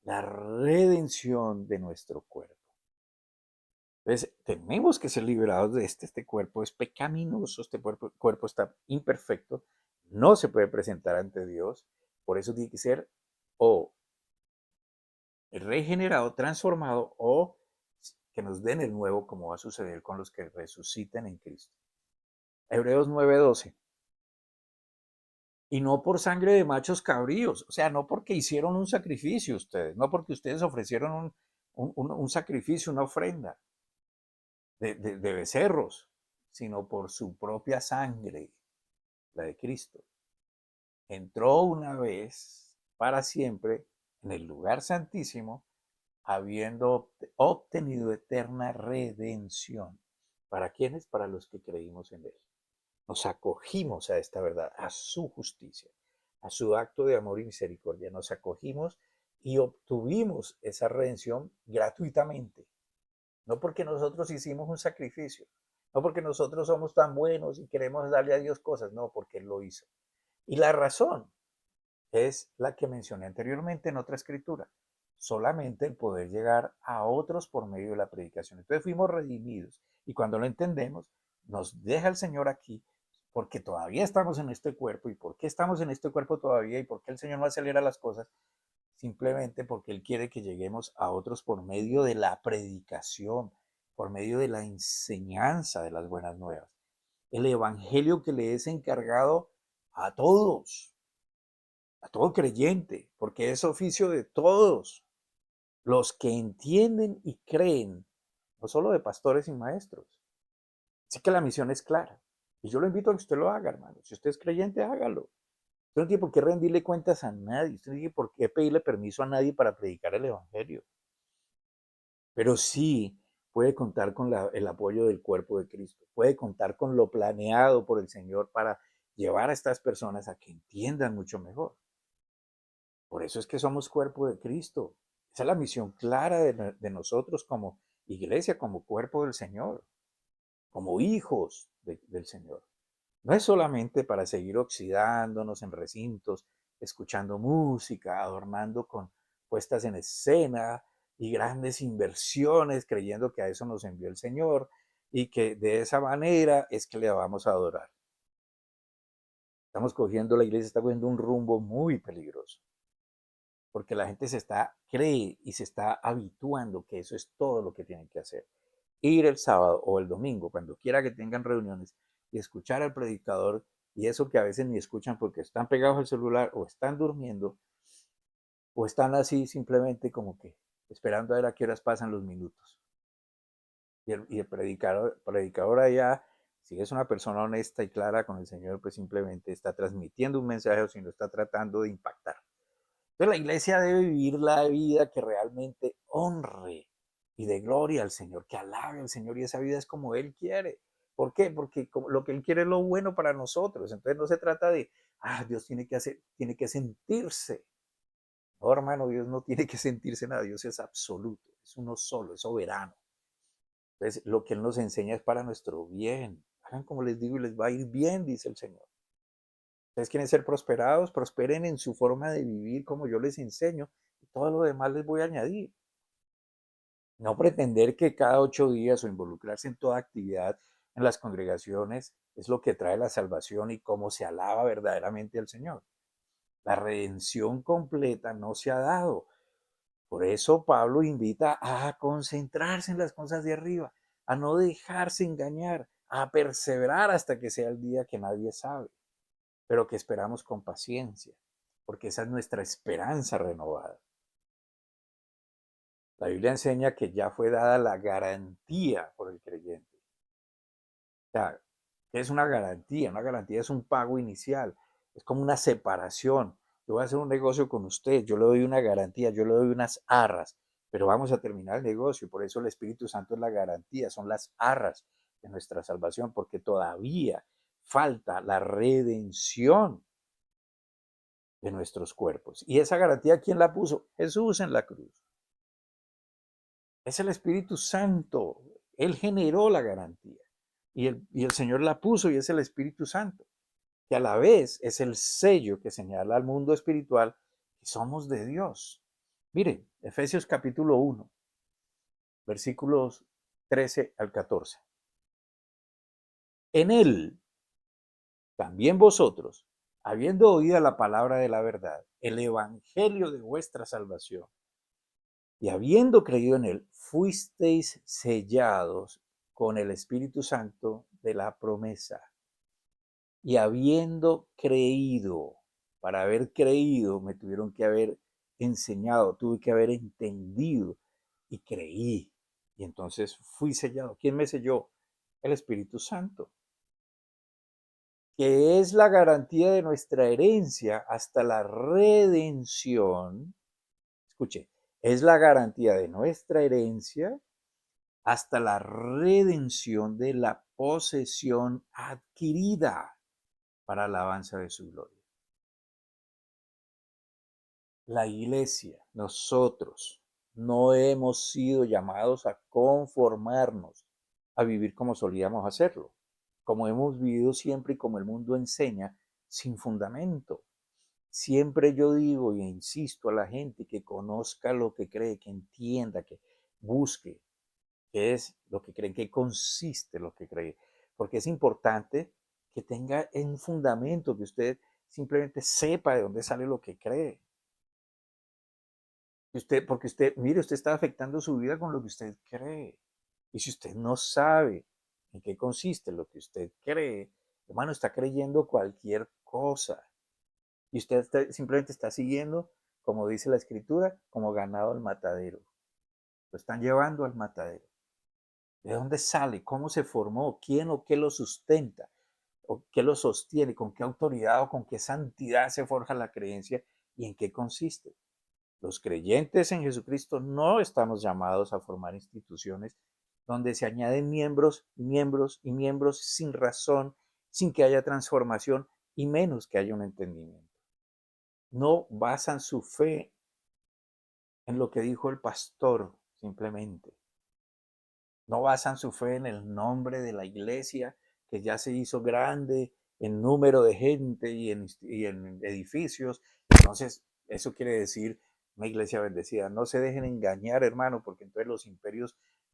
la redención de nuestro cuerpo. Entonces, tenemos que ser liberados de este cuerpo es pecaminoso, este cuerpo está imperfecto, no se puede presentar ante Dios, por eso tiene que ser o regenerado, transformado o que nos den el nuevo como va a suceder con los que resuciten en Cristo. Hebreos 9:12. Y no por sangre de machos cabríos, o sea, no porque hicieron un sacrificio ustedes, no porque ustedes ofrecieron un sacrificio, una ofrenda de becerros, sino por su propia sangre, la de Cristo. Entró una vez para siempre en el lugar santísimo, habiendo obtenido eterna redención. ¿Para quiénes? Para los que creímos en Él. Nos acogimos a esta verdad, a su justicia, a su acto de amor y misericordia. Nos acogimos y obtuvimos esa redención gratuitamente. No porque nosotros hicimos un sacrificio, no porque nosotros somos tan buenos y queremos darle a Dios cosas, no, porque Él lo hizo. Y la razón es la que mencioné anteriormente en otra escritura, solamente el poder llegar a otros por medio de la predicación. Entonces fuimos redimidos y cuando lo entendemos, nos deja el Señor aquí porque todavía estamos en este cuerpo. ¿Y por qué estamos en este cuerpo todavía? ¿Y por qué el Señor no acelera las cosas? Simplemente porque Él quiere que lleguemos a otros por medio de la predicación, por medio de la enseñanza de las buenas nuevas. El evangelio que le es encargado a todos, a todo creyente, porque es oficio de todos los que entienden y creen, no solo de pastores y maestros. Así que la misión es clara. Y yo lo invito a que usted lo haga, hermano. Si usted es creyente, hágalo. Usted no tiene por qué rendirle cuentas a nadie. Usted no tiene por qué pedirle permiso a nadie para predicar el evangelio. Pero sí puede contar con el apoyo del cuerpo de Cristo. Puede contar con lo planeado por el Señor para llevar a estas personas a que entiendan mucho mejor. Por eso es que somos cuerpo de Cristo. Esa es la misión clara de nosotros como iglesia, como cuerpo del Señor, como hijos del Señor. No es solamente para seguir oxidándonos en recintos, escuchando música, adornando con puestas en escena y grandes inversiones, creyendo que a eso nos envió el Señor y que de esa manera es que le vamos a adorar. La iglesia está cogiendo un rumbo muy peligroso, porque la gente cree y se está habituando que eso es todo lo que tienen que hacer. Ir el sábado o el domingo, cuando quiera que tengan reuniones, y escuchar al predicador, y eso que a veces ni escuchan porque están pegados al celular o están durmiendo, o están así simplemente como que esperando a ver a qué horas pasan los minutos. Y el predicador allá, si es una persona honesta y clara con el Señor, pues simplemente está transmitiendo un mensaje o si no está tratando de impactar. Entonces la iglesia debe vivir la vida que realmente honre y de gloria al Señor, que alabe al Señor, y esa vida es como Él quiere. ¿Por qué? Porque lo que Él quiere es lo bueno para nosotros. Entonces no se trata de, Dios tiene que sentirse. No, hermano, Dios no tiene que sentirse nada. Dios es absoluto, es uno solo, es soberano. Entonces lo que Él nos enseña es para nuestro bien. Hagan como les digo y les va a ir bien, dice el Señor. Ustedes quieren ser prosperados, prosperen en su forma de vivir como yo les enseño y todo lo demás les voy a añadir. No pretender que cada 8 días o involucrarse en toda actividad en las congregaciones es lo que trae la salvación y cómo se alaba verdaderamente al Señor. La redención completa no se ha dado. Por eso Pablo invita a concentrarse en las cosas de arriba, a no dejarse engañar, a perseverar hasta que sea el día que nadie sabe, pero que esperamos con paciencia. porque esa es nuestra esperanza renovada. La Biblia enseña que ya fue dada la garantía por el creyente. O sea, ¿qué es una garantía? Una garantía es un pago inicial, es como una separación. Yo voy a hacer un negocio con usted, yo le doy una garantía, yo le doy unas arras, pero vamos a terminar el negocio. Por eso el Espíritu Santo es la garantía, son las arras de nuestra salvación, porque todavía falta la redención de nuestros cuerpos. Y esa garantía, ¿quién la puso? Jesús en la cruz. Es el Espíritu Santo. Él generó la garantía. Y el Señor la puso y es el Espíritu Santo, que a la vez es el sello que señala al mundo espiritual que somos de Dios. Mire, Efesios capítulo 1, versículos 13 al 14. En él, también vosotros, habiendo oído la palabra de la verdad, el evangelio de vuestra salvación, y habiendo creído en él, fuisteis sellados con el Espíritu Santo de la promesa. Y habiendo creído, para haber creído, me tuvieron que haber enseñado, tuve que haber entendido y creí. Y entonces fui sellado. ¿Quién me selló? El Espíritu Santo, que es la garantía de nuestra herencia hasta la redención. Escuche, es la garantía de nuestra herencia hasta la redención de la posesión adquirida para alabanza de su gloria. La iglesia, nosotros, no hemos sido llamados a conformarnos, a vivir como solíamos hacerlo, como hemos vivido siempre y como el mundo enseña, sin fundamento. Siempre yo digo e insisto a la gente que conozca lo que cree, que entienda, que busque qué es lo que cree, en qué consiste lo que cree, porque es importante que tenga un fundamento, que usted simplemente sepa de dónde sale lo que cree. Porque usted, mire, usted está afectando su vida con lo que usted cree. Y si usted no sabe en qué consiste lo que usted cree, hermano, está creyendo cualquier cosa. Y simplemente está siguiendo, como dice la escritura, como ganado al matadero. Lo están llevando al matadero. ¿De dónde sale? ¿Cómo se formó? ¿Quién o qué lo sustenta? ¿O qué lo sostiene? ¿Con qué autoridad o con qué santidad se forja la creencia? ¿Y en qué consiste? Los creyentes en Jesucristo no estamos llamados a formar instituciones donde se añaden miembros, miembros y miembros sin razón, sin que haya transformación y menos que haya un entendimiento. No basan su fe en lo que dijo el pastor simplemente. No basan su fe en el nombre de la iglesia que ya se hizo grande en número de gente y en edificios. Entonces, eso quiere decir una iglesia bendecida. No se dejen engañar, hermano, porque entonces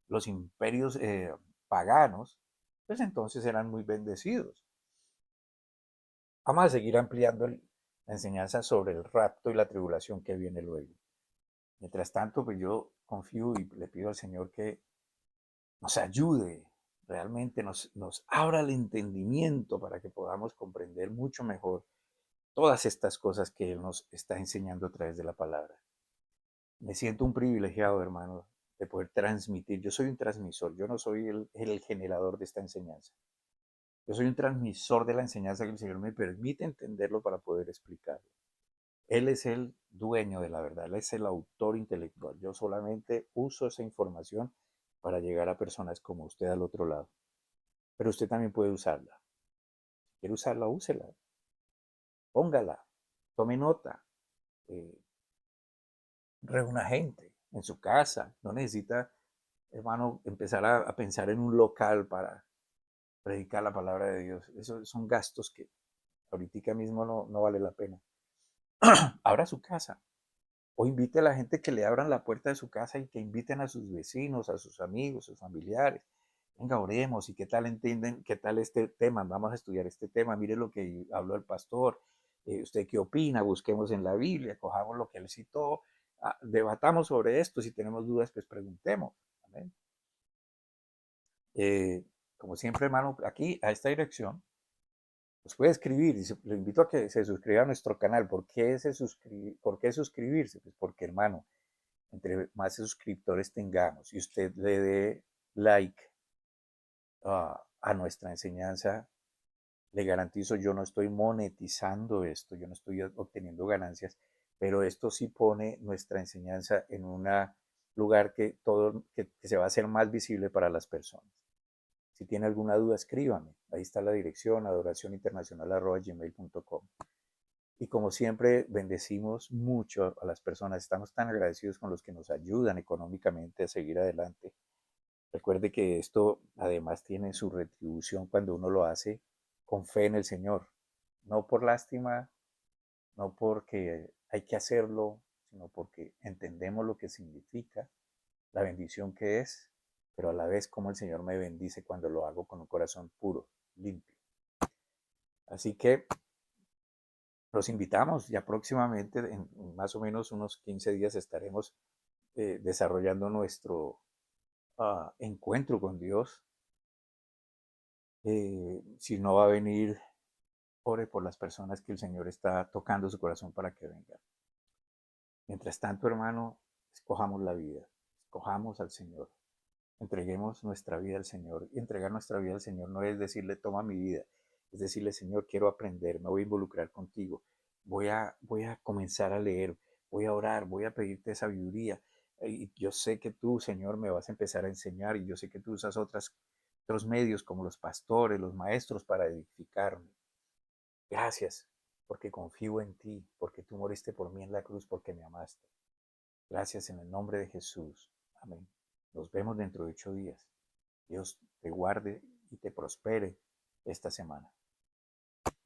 los imperios paganos, pues entonces eran muy bendecidos. Vamos a seguir ampliando la enseñanza sobre el rapto y la tribulación que viene luego. Mientras tanto, pues yo confío y le pido al Señor que nos ayude, realmente nos abra el entendimiento para que podamos comprender mucho mejor todas estas cosas que Él nos está enseñando a través de la palabra. Me siento un privilegiado, hermano, de poder transmitir. Yo soy un transmisor, yo no soy el generador de esta enseñanza. Yo soy un transmisor de la enseñanza que el Señor me permite entenderlo para poder explicarlo. Él es el dueño de la verdad, Él es el autor intelectual. Yo solamente uso esa información para llegar a personas como usted al otro lado. Pero usted también puede usarla. Si quiere usarla, úsela. Póngala. Tome nota. Eh, Reúna gente en su casa. No necesita, hermano, empezar a pensar en un local para predicar la palabra de Dios. Esos son gastos que ahorita mismo no vale la pena. Abra su casa. O invite a la gente que le abran la puerta de su casa y que inviten a sus vecinos, a sus amigos, a sus familiares. Venga, oremos y qué tal entienden, qué tal este tema. Vamos a estudiar este tema. Mire lo que habló el pastor. ¿Usted qué opina? Busquemos en la Biblia, cojamos lo que él citó, debatamos sobre esto. Si tenemos dudas, pues preguntemos. Amén. Como siempre, hermano, aquí a esta dirección Nos puede escribir, y le invito a que se suscriba a nuestro canal. ¿Por qué suscribirse? Pues porque, hermano, entre más suscriptores tengamos y usted le dé like a nuestra enseñanza, le garantizo, yo no estoy monetizando esto, yo no estoy obteniendo ganancias, pero esto sí pone nuestra enseñanza en un lugar que se va a hacer más visible para las personas. Si tiene alguna duda, escríbame. Ahí está la dirección, adoracioninternacional@gmail.com. Y como siempre, bendecimos mucho a las personas. Estamos tan agradecidos con los que nos ayudan económicamente a seguir adelante. Recuerde que esto además tiene su retribución cuando uno lo hace con fe en el Señor. No por lástima, no porque hay que hacerlo, sino porque entendemos lo que significa, la bendición que es, pero a la vez como el Señor me bendice cuando lo hago con un corazón puro, limpio. Así que los invitamos, ya próximamente, en más o menos unos 15 días, estaremos desarrollando nuestro encuentro con Dios. Si no va a venir, ore por las personas que el Señor está tocando su corazón para que vengan. Mientras tanto, hermano, escojamos la vida, escojamos al Señor, entreguemos nuestra vida al Señor. Y entregar nuestra vida al Señor no es decirle, toma mi vida, es decirle, Señor, quiero aprender, me voy a involucrar contigo, voy a comenzar a leer, voy a orar, voy a pedirte sabiduría. Y yo sé que tú, Señor, me vas a empezar a enseñar, y yo sé que tú usas otros medios como los pastores, los maestros para edificarme. Gracias, porque confío en ti, porque tú moriste por mí en la cruz, porque me amaste. Gracias en el nombre de Jesús. Amén. Nos vemos dentro de 8 días. Dios te guarde y te prospere esta semana.